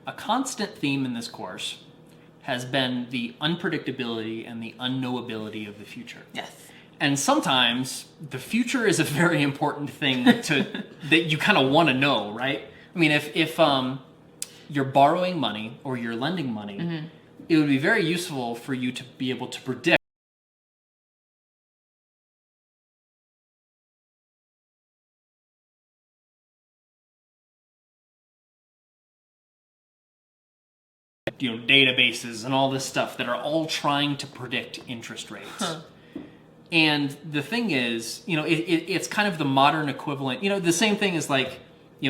a constant theme in this course has been the unpredictability and the unknowability of the future. Yes. And sometimes the future is a very important thing to that you kind of want to know, right? I mean, if you're borrowing money or you're lending money, it would be very useful for you to be able to predict databases and all this stuff that are all trying to predict interest rates. And the thing is, it's kind of the modern equivalent. The same thing is like,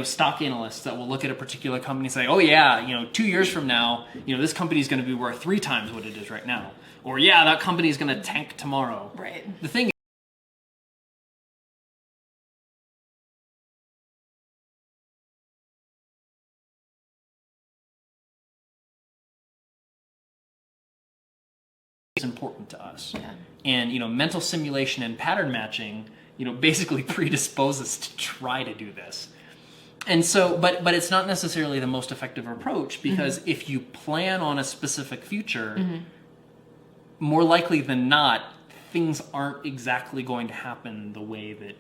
stock analysts that will look at a particular company and say, oh yeah, 2 years from now, this company is going to be worth 3 times what it is right now. Or yeah, that company is going to tank tomorrow. Right. The thing is important to us. Yeah. And, mental simulation and pattern matching, basically predispose us to try to do this. And so, but it's not necessarily the most effective approach, because if you plan on a specific future, more likely than not, things aren't exactly going to happen the way that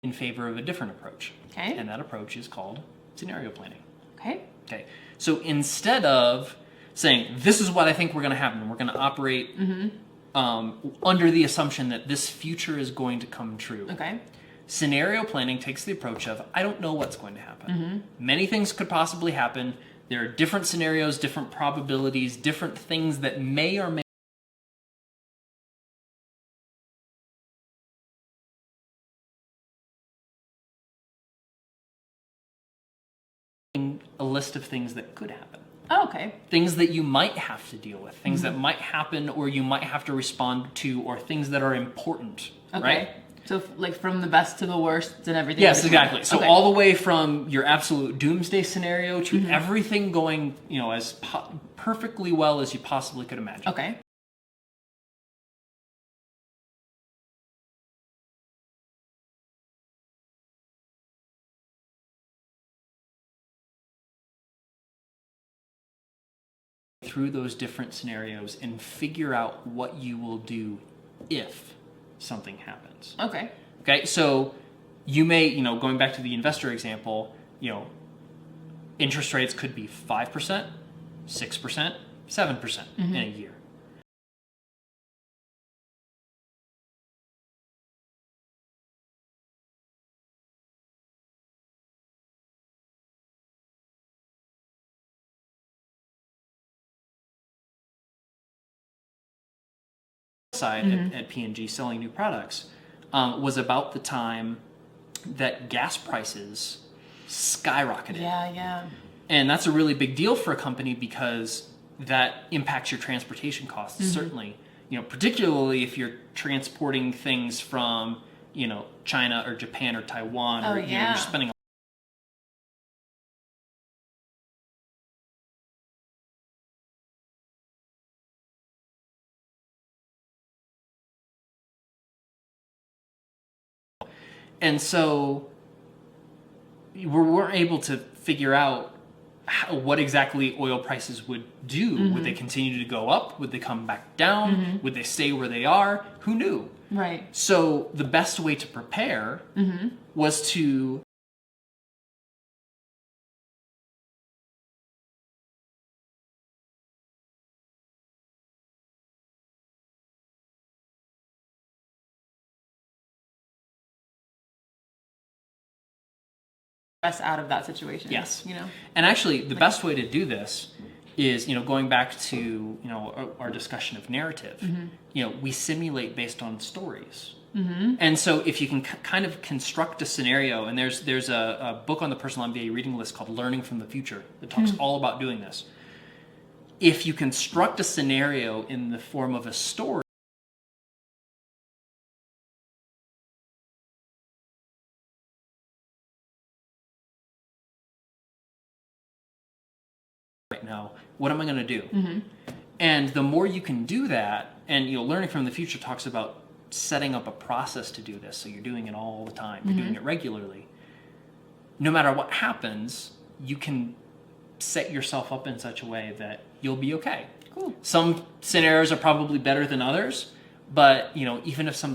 in favor of a different approach. Okay. And that approach is called scenario planning. Okay. Okay. So instead of saying, this is what I think we're going to happen, we're going to operate under the assumption that this future is going to come true. Okay. Scenario planning takes the approach of, I don't know what's going to happen. Many things could possibly happen. There are different scenarios, different probabilities, different things that may or may a list of things that could happen. Oh, okay. Things that you might have to deal with, things that might happen or you might have to respond to, or things that are important, Okay. right? So like from the best to the worst and everything. Yes, in between. exactly. So Okay. all the way from your absolute doomsday scenario to everything going, as perfectly well as you possibly could imagine. Okay. Through those different scenarios and figure out what you will do if something happens. Okay. Okay, so you may, going back to the investor example, interest rates could be 5%, 6%, 7% in a year. Side at P&G selling new products was about the time that gas prices skyrocketed. Yeah. And that's a really big deal for a company because that impacts your transportation costs, certainly. Particularly if you're transporting things from, China or Japan or Taiwan, or you're spending And so we weren't able to figure out what exactly oil prices would do. Would they continue to go up? Would they come back down? Would they stay where they are? Who knew? Right. So the best way to prepare was to Us out of that situation. Yes. And actually, the best way to do this is, going back to, our discussion of narrative, we simulate based on stories. And so if you can kind of construct a scenario, and there's a book on the personal MBA reading list called Learning from the Future that talks all about doing this. If you construct a scenario in the form of a story, right now, What am I going to do? And the more you can do that, and Learning from the Future talks about setting up a process to do this, so you're doing it all the time, you're doing it regularly. No matter what happens, you can set yourself up in such a way that you'll be okay. Cool. Some scenarios are probably better than others, but even if something